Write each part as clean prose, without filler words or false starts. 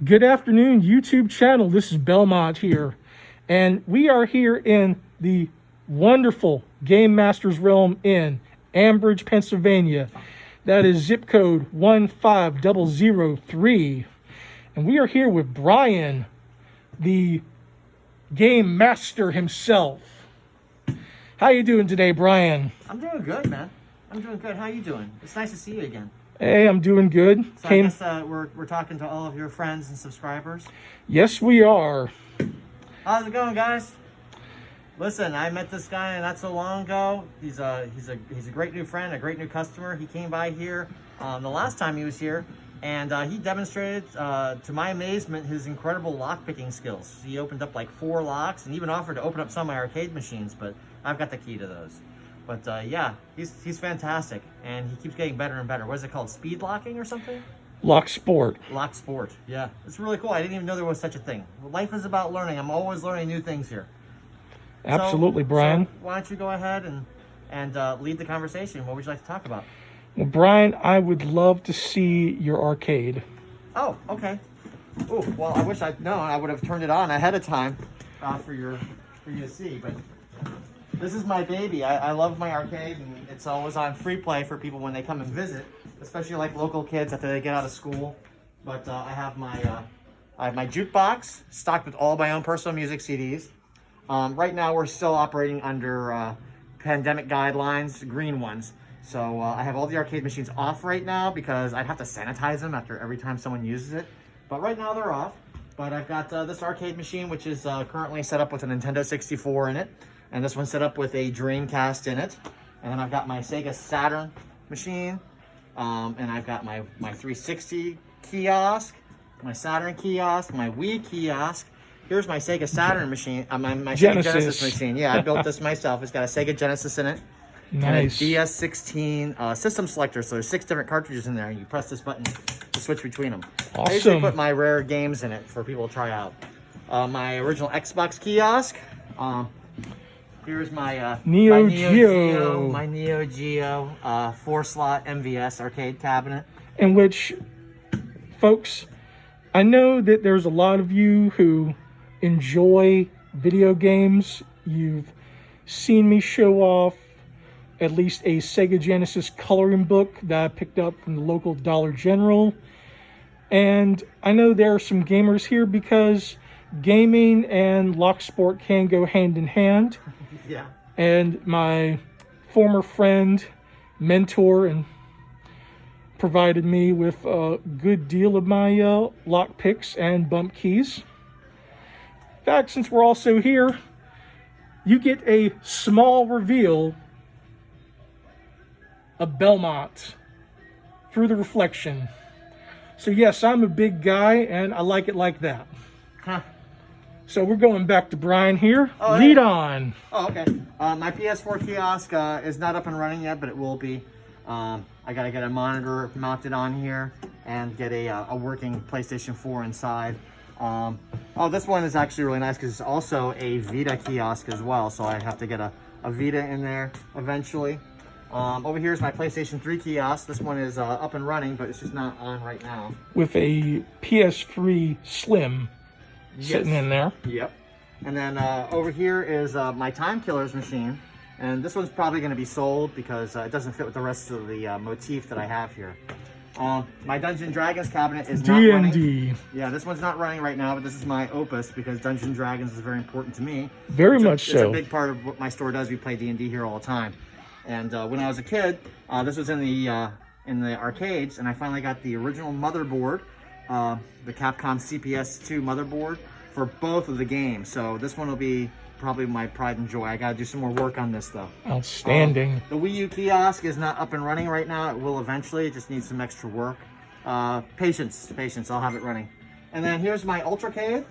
Good afternoon, YouTube channel. This is Belmont here, and we are here in the wonderful Gamemasters realm in Ambridge, Pennsylvania. That is zip code 15003. And we are here with Brian, the Game Master himself. How you doing today, Brian? I'm doing good, man. I'm doing good. How you doing? It's nice to see you again. Hey, I'm doing good. So I guess we're talking to all of your friends and subscribers. Yes, we are. How's it going, guys? Listen, I met this guy not so long ago. He's a great new friend, a great new customer. He came by here the last time he was here, and he demonstrated, to my amazement, his incredible lock picking skills. He opened up like 4 locks and even offered to open up some of my arcade machines, but I've got the key to those. But yeah, he's fantastic, and he keeps getting better and better. What is it called? Speed locking or something? Lock Sport. Lock Sport. Yeah, it's really cool. I didn't even know there was such a thing. Life is about learning. I'm always learning new things here. Absolutely, Brian. So why don't you go ahead and lead the conversation? What would you like to talk about? Well, Brian, I would love to see your arcade. Oh, okay. Oh, well, I wish I'd known. I would have turned it on ahead of time for you to see, but. This is my baby. I love my arcade, and it's always on free play for people when they come and visit, especially like local kids after they get out of school. But I have my jukebox stocked with all my own personal music CDs. Right now, we're still operating under pandemic guidelines, green ones. So I have all the arcade machines off right now because I'd have to sanitize them after every time someone uses it. But right now they're off. But I've got this arcade machine, which is currently set up with a Nintendo 64 in it. And this one's set up with a Dreamcast in it. And then I've got my Sega Saturn machine. And I've got my 360 kiosk, my Saturn kiosk, my Wii kiosk. Here's my Sega Saturn machine, my Sega Genesis machine. Yeah, I built this myself. It's got a Sega Genesis in it. Nice. And a DS16 system selector. So there's 6 different cartridges in there. And you press this button to switch between them. Awesome. I usually put my rare games in it for people to try out. My original Xbox kiosk. Here's my Neo Geo 4-slot MVS arcade cabinet. In which, folks, I know that there's a lot of you who enjoy video games. You've seen me show off at least a Sega Genesis coloring book that I picked up from the local Dollar General. And I know there are some gamers here because gaming and Lock Sport can go hand in hand. Yeah. And my former friend, mentor, and provided me with a good deal of my lock picks and bump keys. In fact, since we're also here, you get a small reveal of Belmont through the reflection. So yes, I'm a big guy, and I like it like that. Huh. So we're going back to Brian here. Oh, Lead hey. on. Oh, okay. My PS4 kiosk is not up and running yet, but it will be. I gotta get a monitor mounted on here and get a working PlayStation 4 inside. Oh, this one is actually really nice because it's also a Vita kiosk as well, so I have to get a Vita in there eventually. Over here is my PlayStation 3 kiosk. This one is up and running, but it's just not on right now. With a PS3 Slim. Sitting in there. Yep. And then over here is my Time Killers machine. And this one's probably going to be sold because it doesn't fit with the rest of the motif that I have here. My Dungeons & Dragons cabinet is not running. Yeah, this one's not running right now, but this is my opus because Dungeons & Dragons is very important to me. Very much so. It's a big part of what my store does. We play D&D here all the time. And when I was a kid, this was in the arcades, and I finally got the original motherboard. The Capcom CPS2 motherboard for both of the games. So this one will be probably my pride and joy. I gotta do some more work on this though. Outstanding. The Wii U kiosk is not up and running right now. It will eventually. It just needs some extra work. Patience. I'll have it running. And then here's my Ultra Cave.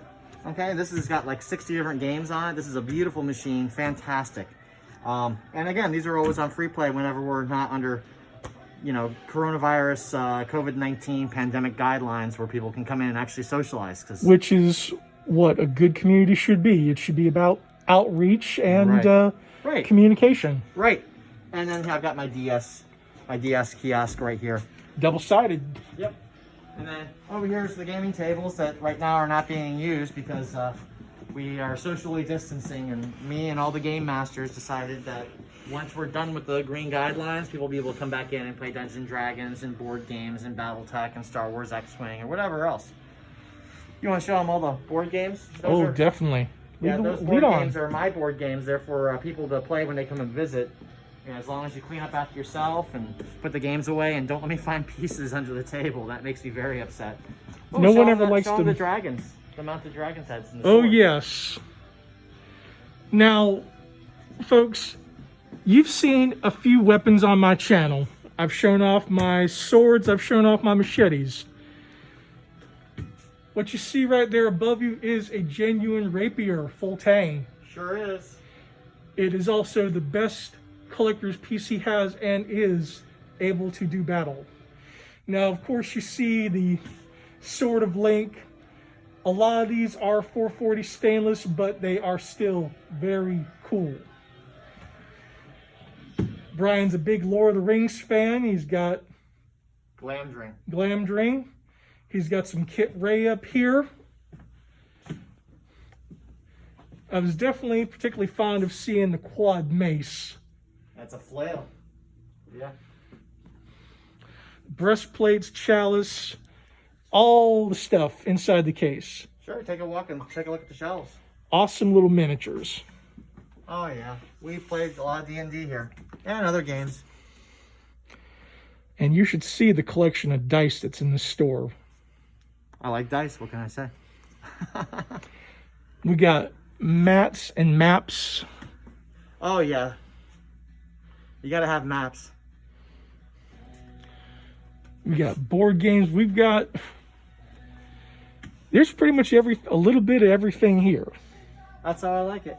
Okay, this has got like 60 different games on it. This is a beautiful machine. Fantastic. And again, these are always on free play whenever we're not under coronavirus, COVID-19 pandemic guidelines where people can come in and actually socialize. Which is what a good community should be. It should be about outreach and communication. Right. And then I've got my DS kiosk right here. Double-sided. Yep. And then over here's the gaming tables that right now are not being used because we are socially distancing, and me and all the game masters decided that once we're done with the green guidelines, people will be able to come back in and play Dungeons and Dragons and board games and Battletech and Star Wars X-Wing or whatever else. You want to show them all the board games? Definitely. Yeah, those board games are my board games. They're for people to play when they come and visit. And as long as you clean up after yourself and put the games away and don't let me find pieces under the table, that makes me very upset. Oh, no one ever likes the dragons. The mounted dragons heads in the Oh, sword. yes. Now, folks, you've seen a few weapons on my channel. I've shown off my swords. I've shown off my machetes. What you see right there above you is a genuine rapier, full tang. Sure is. It is also the best collector's piece he has and is able to do battle. Now, of course, you see the Sword of Link. A lot of these are 440 stainless, but they are still very cool. Brian's a big Lord of the Rings fan. He's got Glamdring. He's got some Kit Ray up here. I was definitely particularly fond of seeing the quad mace. That's a flail. Yeah. Breastplates, chalice, all the stuff inside the case. Sure, take a walk and take a look at the shelves. Awesome little miniatures. Oh yeah, we played a lot of D&D here and other games. And you should see the collection of dice that's in the store. I like dice, what can I say? We got mats and maps. Oh yeah. You gotta have maps. We got board games. We've got... There's pretty much a little bit of everything here. That's how I like it.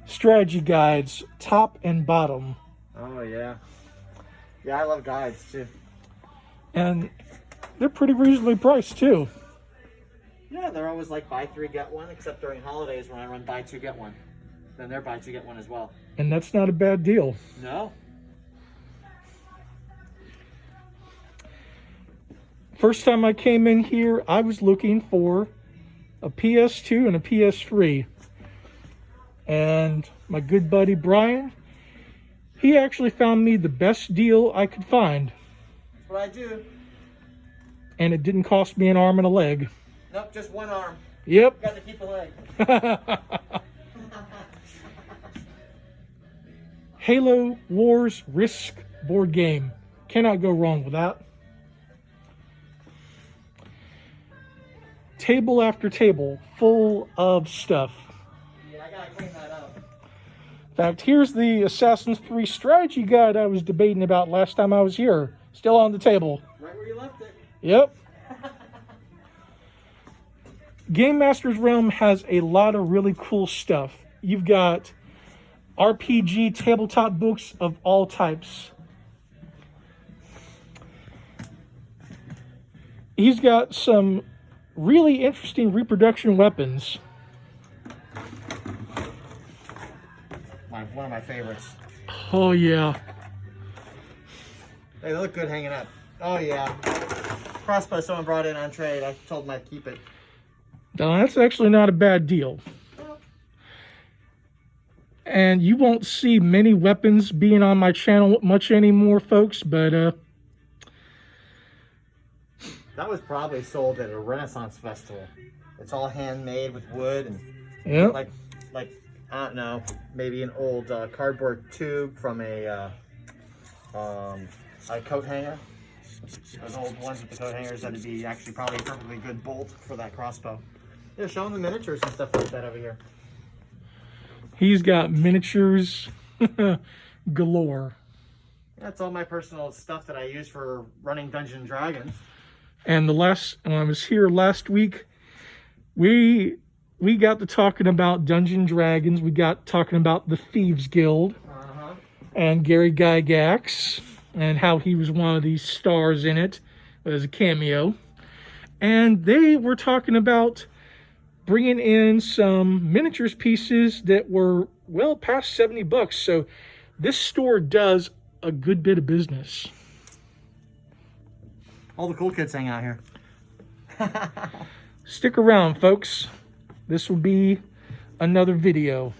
Strategy guides, top and bottom. Oh yeah. Yeah, I love guides too. And they're pretty reasonably priced too. Yeah, they're always like buy three, get one, except during holidays when I run buy two, get one. Then they're buy two, get one as well. And that's not a bad deal. No. First time I came in here, I was looking for a PS2 and a PS3. And my good buddy Brian, he actually found me the best deal I could find. That's what I do. And it didn't cost me an arm and a leg. Nope, just one arm. Yep. Got to keep a leg. Halo Wars Risk board game. Cannot go wrong with that. Table after table full of stuff. Yeah, I gotta clean that up. In fact, here's the Assassin's 3 strategy guide I was debating about last time I was here. Still on the table. Right where you left it. Yep. Gamemasters Realm has a lot of really cool stuff. You've got RPG tabletop books of all types. He's got some really interesting reproduction weapons. One of my favorites. Oh yeah. They look good hanging up. Oh yeah. Crossbow someone brought in on trade. I told them I'd keep it. Now, that's actually not a bad deal. And you won't see many weapons being on my channel much anymore, folks, but that was probably sold at a Renaissance festival. It's all handmade with wood and yep. like I don't know, maybe an old cardboard tube from a coat hanger. Those old ones with the coat hangers that'd be actually probably a perfectly good bolt for that crossbow. Yeah, showing the miniatures and stuff like that over here. He's got miniatures galore. That's all my personal stuff that I use for running Dungeons and Dragons. And when I was here last week, we got to talking about Dungeons & Dragons. We got talking about the Thieves Guild and Gary Gygax and how he was one of these stars in it as a cameo. And they were talking about bringing in some miniatures pieces that were well past $70. So this store does a good bit of business. All the cool kids hang out here. Stick around, folks. This will be another video.